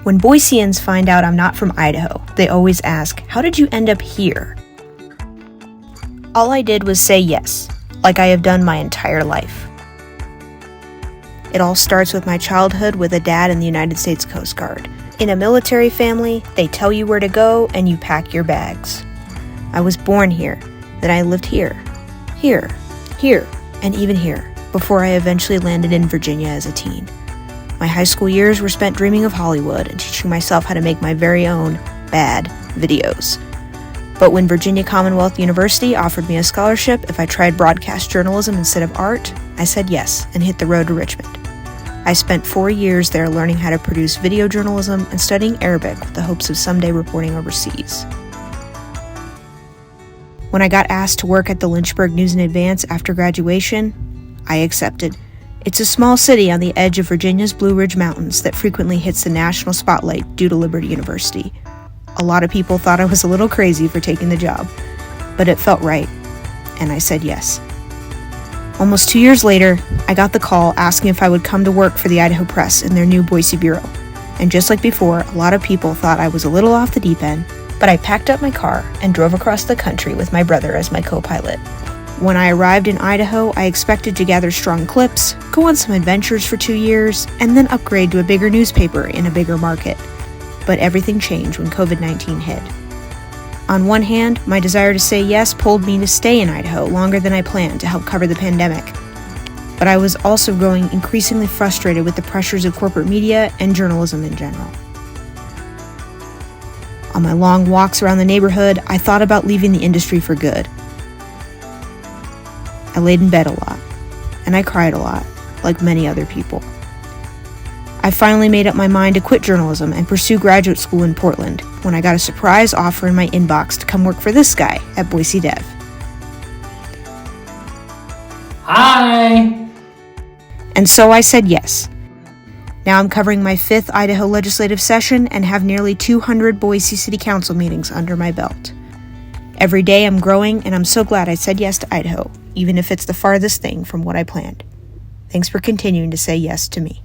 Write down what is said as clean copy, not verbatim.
When Boiseans find out I'm not from Idaho, they always ask, "How did you end up here?" All I did was say yes, like I have done my entire life. It all starts with my childhood with a dad in the United States Coast Guard. In a military family, they tell you where to go and you pack your bags. I was born here, then I lived here, and even here, before I eventually landed in Virginia as a teen. My high school years were spent dreaming of Hollywood and teaching myself how to make my very own bad videos. But when Virginia Commonwealth University offered me a scholarship if I tried broadcast journalism instead of art, I said yes and hit the road to Richmond. I spent 4 years there learning how to produce video journalism and studying Arabic with the hopes of someday reporting overseas. When I got asked to work at the Lynchburg News and Advance after graduation, I accepted. It's a small city on the edge of Virginia's Blue Ridge Mountains that frequently hits the national spotlight due to Liberty University. A lot of people thought I was a little crazy for taking the job, but it felt right, and I said yes. Almost 2 years later, I got the call asking if I would come to work for the Idaho Press in their new Boise bureau. And just like before, a lot of people thought I was a little off the deep end, but I packed up my car and drove across the country with my brother as my co-pilot. When I arrived in Idaho, I expected to gather strong clips, go on some adventures for 2 years, and then upgrade to a bigger newspaper in a bigger market. But everything changed when COVID-19 hit. On one hand, my desire to say yes pulled me to stay in Idaho longer than I planned to help cover the pandemic. But I was also growing increasingly frustrated with the pressures of corporate media and journalism in general. On my long walks around the neighborhood, I thought about leaving the industry for good. I laid in bed a lot, and I cried a lot, like many other people. I finally made up my mind to quit journalism and pursue graduate school in Portland when I got a surprise offer in my inbox to come work for this guy at Boise Dev. Hi! And so I said yes. Now I'm covering my 5th Idaho legislative session and have nearly 200 Boise City Council meetings under my belt. Every day I'm growing, and I'm so glad I said yes to Idaho, even if it's the farthest thing from what I planned. Thanks for continuing to say yes to me.